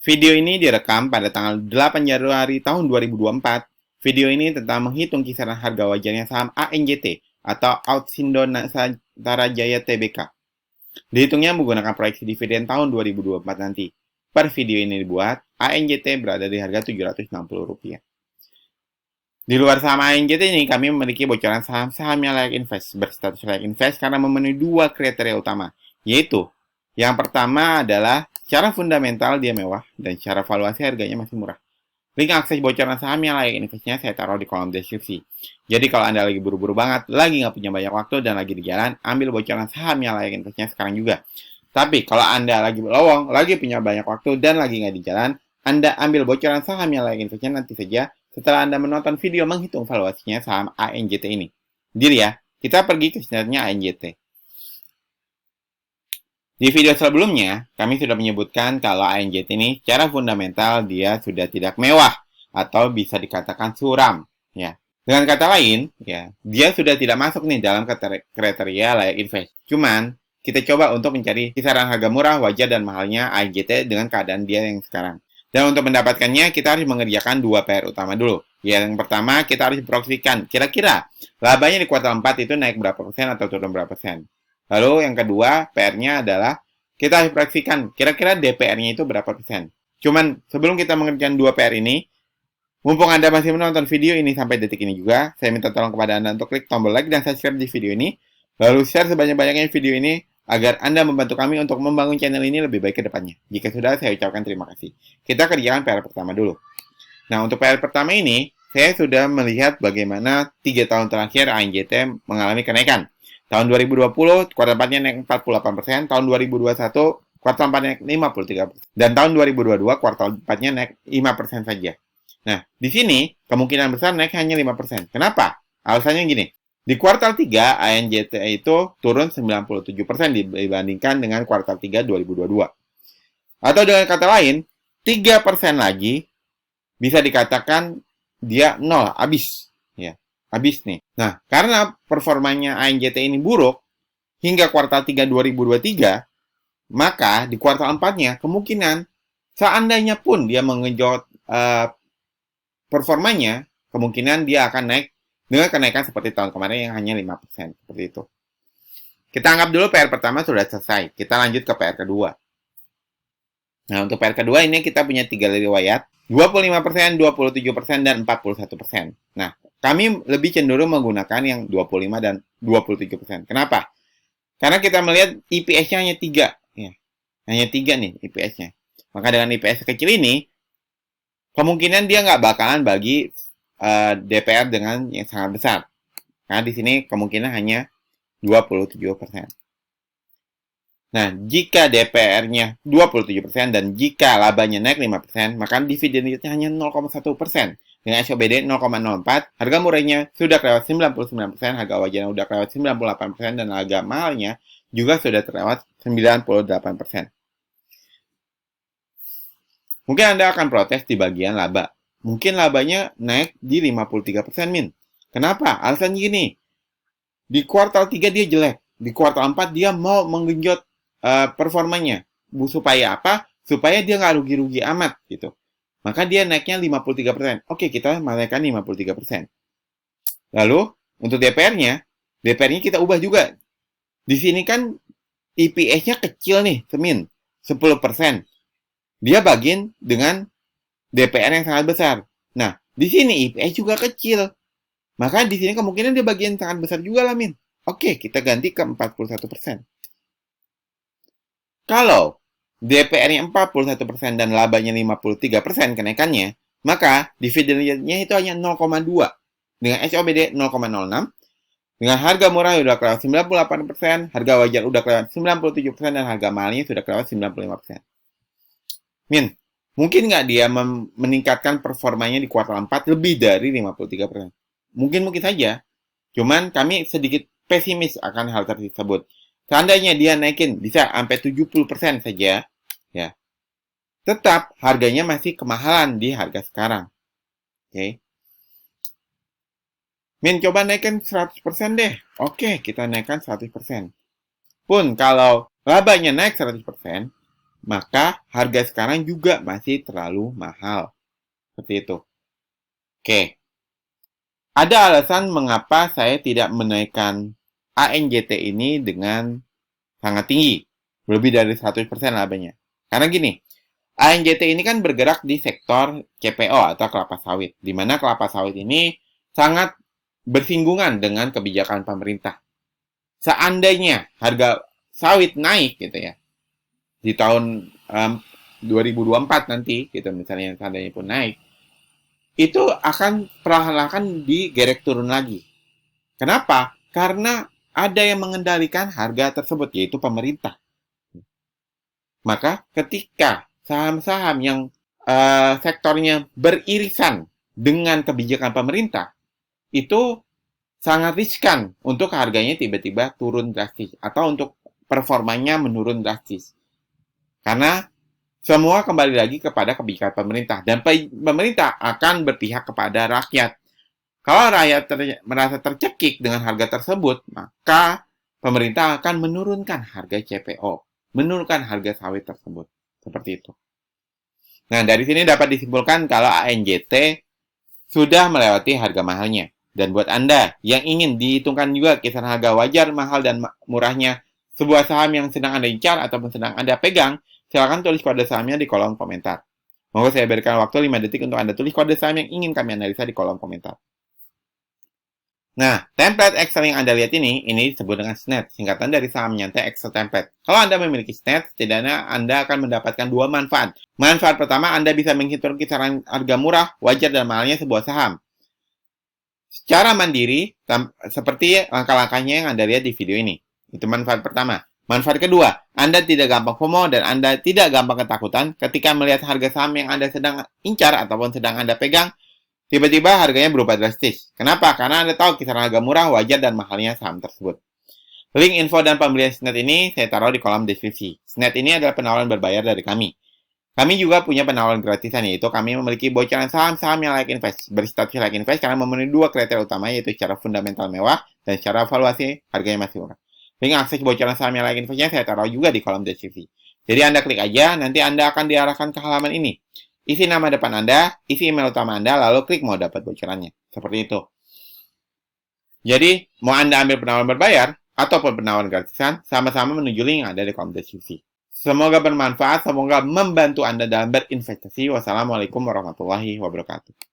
Video ini direkam pada tanggal 8 Januari tahun 2024. Video ini tentang menghitung kisaran harga wajarnya saham ANJT atau Autsindo Nusantara Jaya Tbk. Dihitungnya menggunakan proyeksi dividen tahun 2024 nanti. Per video ini dibuat, ANJT berada di harga Rp760. Di luar saham ANJT ini, kami memiliki bocoran saham-saham yang layak invest, berstatus layak invest karena memenuhi dua kriteria utama, yaitu yang pertama adalah secara fundamental dia mewah dan secara valuasi harganya masih murah. Link akses bocoran saham yang layak investnya saya taruh di kolom deskripsi. Jadi kalau Anda lagi buru-buru banget, lagi nggak punya banyak waktu dan lagi di jalan, ambil bocoran saham yang layak investnya sekarang juga. Tapi kalau Anda lagi lowong, lagi punya banyak waktu dan lagi nggak di jalan, Anda ambil bocoran saham yang layak investnya nanti saja setelah Anda menonton video menghitung valuasinya saham ANJT ini. Deal ya, kita pergi ke channelnya ANJT. Di video sebelumnya, kami sudah menyebutkan kalau ANJT ini secara fundamental dia sudah tidak mewah atau bisa dikatakan suram. Ya. Dengan kata lain, ya, dia sudah tidak masuk nih dalam kriteria layak invest. Cuman, kita coba untuk mencari kisaran harga murah, wajar, dan mahalnya ANJT dengan keadaan dia yang sekarang. Dan untuk mendapatkannya, kita harus mengerjakan dua PR utama dulu. Ya, yang pertama, kita harus proyeksikan kira-kira labanya di kuartal 4 itu naik berapa persen atau turun berapa persen. Lalu yang kedua, PR-nya adalah kita harus proyeksikan kira-kira DPR-nya itu berapa persen. Cuman sebelum kita mengerjakan dua PR ini, mumpung Anda masih menonton video ini sampai detik ini juga, saya minta tolong kepada Anda untuk klik tombol like dan subscribe di video ini, lalu share sebanyak-banyaknya video ini agar Anda membantu kami untuk membangun channel ini lebih baik ke depannya. Jika sudah, saya ucapkan terima kasih. Kita kerjakan PR pertama dulu. Nah, untuk PR pertama ini, saya sudah melihat bagaimana 3 tahun terakhir ANJT mengalami kenaikan. Tahun 2020, kuartal 4-nya naik 48%, tahun 2021, kuartal 4 naik 53%, dan tahun 2022, kuartal 4-nya naik 5% saja. Nah, di sini, kemungkinan besar naik hanya 5%. Kenapa? Alasannya gini, di kuartal 3, ANJT itu turun 97% dibandingkan dengan kuartal 3 2022. Atau dengan kata lain, 3% lagi bisa dikatakan dia nol, habis. Ya. Habis nih. Nah, karena performanya ANJT ini buruk hingga kuartal 3 2023, maka di kuartal 4-nya kemungkinan seandainya pun dia mengejut performanya, kemungkinan dia akan naik dengan kenaikan seperti tahun kemarin yang hanya 5%. Seperti itu. Kita anggap dulu PR pertama sudah selesai. Kita lanjut ke PR kedua. Nah, untuk PR kedua ini kita punya 3 riwayat. 25%, 27%, dan 41%. Nah, kami lebih cenderung menggunakan yang 25 dan 27%. Kenapa? Karena kita melihat IPS-nya hanya 3. Ya. Hanya 3 nih IPS-nya. Maka dengan IPS kecil ini, kemungkinan dia nggak bakalan bagi DPR dengan yang sangat besar. Karena di sini kemungkinan hanya 27%. Nah, jika DPR-nya 27% dan jika labanya naik 5%, maka dividen yieldnya hanya 0,1%. Dengan SOBD 0,04, harga murahnya sudah kelewat 99%, harga wajarnya sudah kelewat 98%, dan harga mahalnya juga sudah terlewat 98%. Mungkin Anda akan protes di bagian laba. Mungkin labanya naik di 53%, Min. Kenapa? Alasannya gini. Di kuartal 3 dia jelek. Di kuartal 4 dia mau menggenjot performanya. Supaya apa? Supaya dia nggak rugi-rugi amat gitu. Maka dia naiknya 53%. Oke, kita naikkan 53%. Lalu, untuk DPR-nya kita ubah juga. Di sini kan IPS-nya kecil nih, Semin. 10%. Dia bagiin dengan DPR yang sangat besar. Nah, di sini IPS juga kecil. Maka di sini kemungkinan dia bagian sangat besar juga lah, Min. Oke, kita ganti ke 41%. Kalau DPR-nya 41% dan labanya 53% kenaikannya, maka dividen-nya itu hanya 0,2. Dengan SOBD 0,06, dengan harga murah sudah kelewat 98%, harga wajar sudah kelewat 97%, dan harga mahalnya sudah kelewat 95%. Min, mungkin nggak dia meningkatkan performanya di kuartal 4 lebih dari 53%? Mungkin saja. Cuman kami sedikit pesimis akan hal tersebut. Seandainya dia naikin bisa sampai 70% saja, ya, tetap harganya masih kemahalan di harga sekarang. Oke. Min, coba naikkan 100% deh. Oke, kita naikkan 100%. Pun kalau labanya naik 100%, maka harga sekarang juga masih terlalu mahal. Seperti itu. Oke. Ada alasan mengapa saya tidak menaikkan ANJT ini dengan sangat tinggi. Lebih dari 100% labanya. Karena gini, ANJT ini kan bergerak di sektor CPO atau kelapa sawit. Di mana kelapa sawit ini sangat bersinggungan dengan kebijakan pemerintah. Seandainya harga sawit naik gitu ya, di tahun 2024 nanti, gitu misalnya seandainya pun naik, itu akan perlahan-lahan digerek turun lagi. Kenapa? Karena ada yang mengendalikan harga tersebut, yaitu pemerintah. Maka ketika saham-saham yang sektornya beririsan dengan kebijakan pemerintah, itu sangat riskan untuk harganya tiba-tiba turun drastis atau untuk performanya menurun drastis. Karena semua kembali lagi kepada kebijakan pemerintah dan pemerintah akan berpihak kepada rakyat. Kalau rakyat merasa tercekik dengan harga tersebut, maka pemerintah akan menurunkan harga CPO, menurunkan harga sawit tersebut. Seperti itu. Nah, dari sini dapat disimpulkan kalau ANJT sudah melewati harga mahalnya. Dan buat Anda yang ingin dihitungkan juga kisaran harga wajar, mahal, dan murahnya sebuah saham yang sedang Anda incar ataupun sedang Anda pegang, silakan tulis kode sahamnya di kolom komentar. Moga saya berikan waktu 5 detik untuk Anda tulis kode saham yang ingin kami analisa di kolom komentar. Nah, template Excel yang Anda lihat ini disebut dengan SNET, singkatan dari saham nyantai Excel Template. Kalau Anda memiliki SNET, setidaknya Anda akan mendapatkan dua manfaat. Manfaat pertama, Anda bisa menghitung kisaran harga murah, wajar, dan mahalnya sebuah saham secara mandiri, seperti langkah-langkahnya yang Anda lihat di video ini. Itu manfaat pertama. Manfaat kedua, Anda tidak gampang FOMO dan Anda tidak gampang ketakutan ketika melihat harga saham yang Anda sedang incar ataupun sedang Anda pegang, tiba-tiba harganya berubah drastis. Kenapa? Karena Anda tahu kisaran harga murah, wajar, dan mahalnya saham tersebut. Link info dan pembelian SNET ini saya taruh di kolom deskripsi. SNET ini adalah penawaran berbayar dari kami. Kami juga punya penawaran gratisan, yaitu kami memiliki bocoran saham-saham yang layak invest. Berstatus layak invest karena memenuhi dua kriteria utama, yaitu secara fundamental mewah dan secara valuasi harganya masih murah. Link akses bocoran saham yang layak investnya saya taruh juga di kolom deskripsi. Jadi Anda klik aja, nanti Anda akan diarahkan ke halaman ini. Isi nama depan Anda, isi email utama Anda, lalu klik mau dapat bocorannya. Seperti itu. Jadi, mau Anda ambil penawaran berbayar ataupun penawaran gratisan, sama-sama menuju link yang ada di kolom deskripsi. Semoga bermanfaat, semoga membantu Anda dalam berinvestasi. Wassalamualaikum warahmatullahi wabarakatuh.